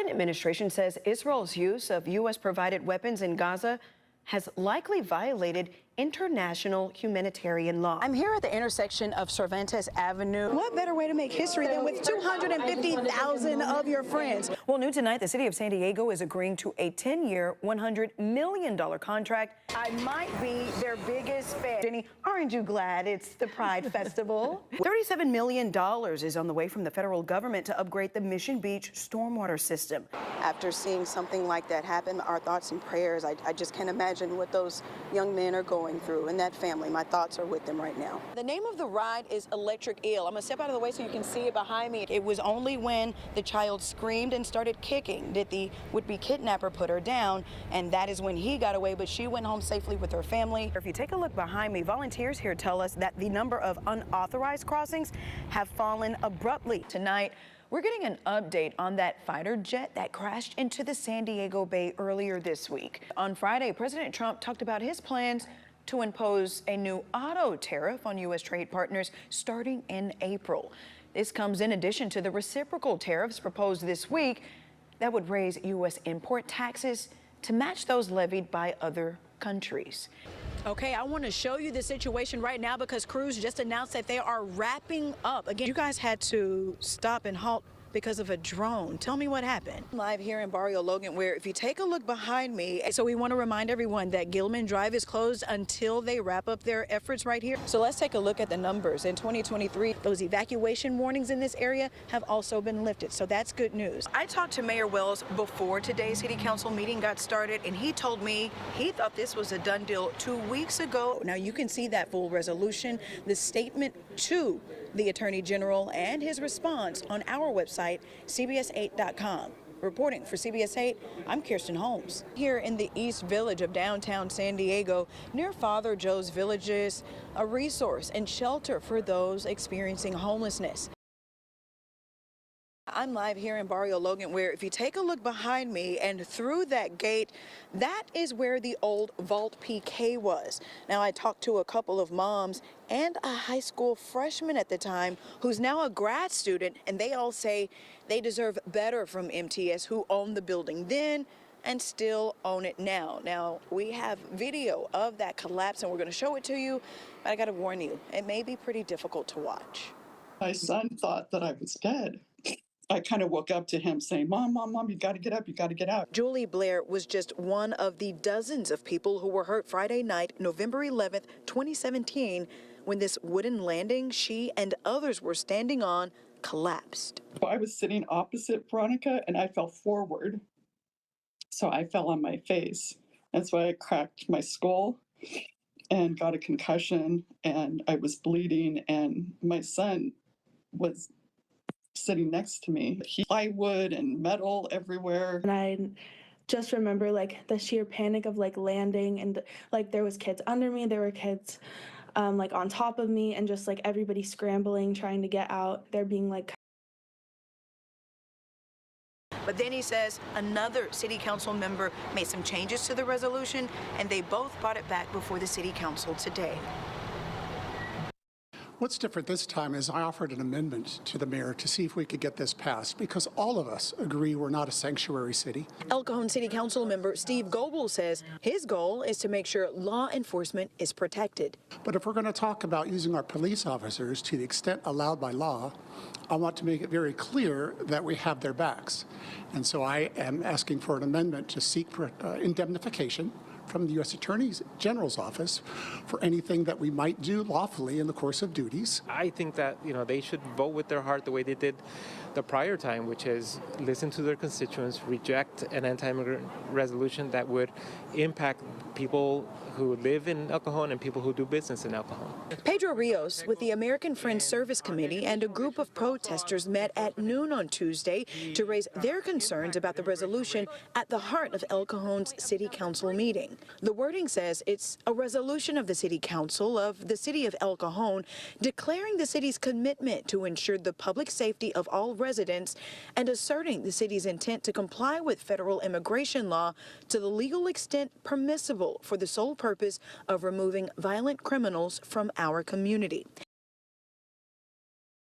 Biden administration says Israel's use of U.S.-provided weapons in Gaza has likely violated international humanitarian law. I'm here at the intersection of Cervantes Avenue. What better way to make history than with 250,000 of your friends? Well, new tonight, the city of San Diego is agreeing to a 10-year, $100 million contract. I might be their biggest fan. Jenny, aren't you glad it's the Pride Festival? $37 million is on the way from the federal government to upgrade the Mission Beach stormwater system. After seeing something like that happen, our thoughts and prayers, I just can't imagine what those young men are going through, and that family. My thoughts are with them right now. The name of the ride is Electric Eel. I'm gonna step out of the way so you can see it behind me. It was only when the child screamed and started kicking did the would-be kidnapper put her down, and that is when he got away, but she went home safely with her family. If you take a look behind me, volunteers here tell us that the number of unauthorized crossings have fallen abruptly. Tonight, we're getting an update on that fighter jet that crashed into the San Diego Bay earlier this week. On Friday, President Trump talked about his plans to impose a new auto tariff on U.S. trade partners starting in April. This comes in addition to the reciprocal tariffs proposed this week that would raise U.S. import taxes to match those levied by other countries. Okay, I want to show you the situation right now because Cruise just announced that they are wrapping up. Again, you guys had to stop and halt because of a drone. Tell me what happened. Live here in Barrio Logan, where if you take a look behind me, so we want to remind everyone that Gilman Drive is closed until they wrap up their efforts right here. So let's take a look at the numbers. In 2023, those evacuation warnings in this area have also been lifted, so that's good news. I talked to Mayor Wells before today's city council meeting got started, and he told me he thought this was a done deal 2 weeks ago. Now you can see that full resolution, the statement to the Attorney General and his response on our website, CBS8.com. Reporting for CBS 8, I'm Keristen Holmes. Here in the East Village of downtown San Diego, near Father Joe's Villages, a resource and shelter for those experiencing homelessness. I'm live here in Barrio Logan, where if you take a look behind me and through that gate, that is where the old Vault PK was. Now, I talked to a couple of moms and a high school freshman at the time who's now a grad student, and they all say they deserve better from MTS, who owned the building then and still own it now. Now, we have video of that collapse, and we're going to show it to you, but I got to warn you, it may be pretty difficult to watch. My son thought that I was dead. I kind of woke up to him saying, Mom, you got to get up, you got to get out. Julie Blair was just one of the dozens of people who were hurt Friday night, November 11th, 2017, when this wooden landing she and others were standing on collapsed. I was sitting opposite Veronica and I fell forward. So I fell on my face. That's why I cracked my skull and got a concussion, and I was bleeding, and my son was sitting next to me. Plywood and metal everywhere. And I just remember like the sheer panic of like landing, and like there was kids under me, there were kids like on top of me, and just like everybody scrambling, trying to get out. They're being like. But then he says another city council member made some changes to the resolution, and they both brought it back before the city council today. What's different this time is I offered an amendment to the mayor to see if we could get this passed, because all of us agree we're not a sanctuary city. El Cajon City Council member Steve Goebel says his goal is to make sure law enforcement is protected. But if we're going to talk about using our police officers to the extent allowed by law, I want to make it very clear that we have their backs. And so I am asking for an amendment to seek indemnification from the U.S. Attorney General's office for anything that we might do lawfully in the course of duties. I think that, they should vote with their heart the way they did the prior time, which is listen to their constituents, reject an anti-immigrant resolution that would impact people who live in El Cajon and people who do business in El Cajon. Pedro Rios with the American Friends Service Committee and a group of protesters met at noon on Tuesday to raise their concerns about the resolution at the heart of El Cajon's City Council meeting. The wording says it's a resolution of the City Council of the City of El Cajon declaring the city's commitment to ensure the public safety of all residents and asserting the city's intent to comply with federal immigration law to the legal extent permissible for the sole purpose of removing violent criminals from our community.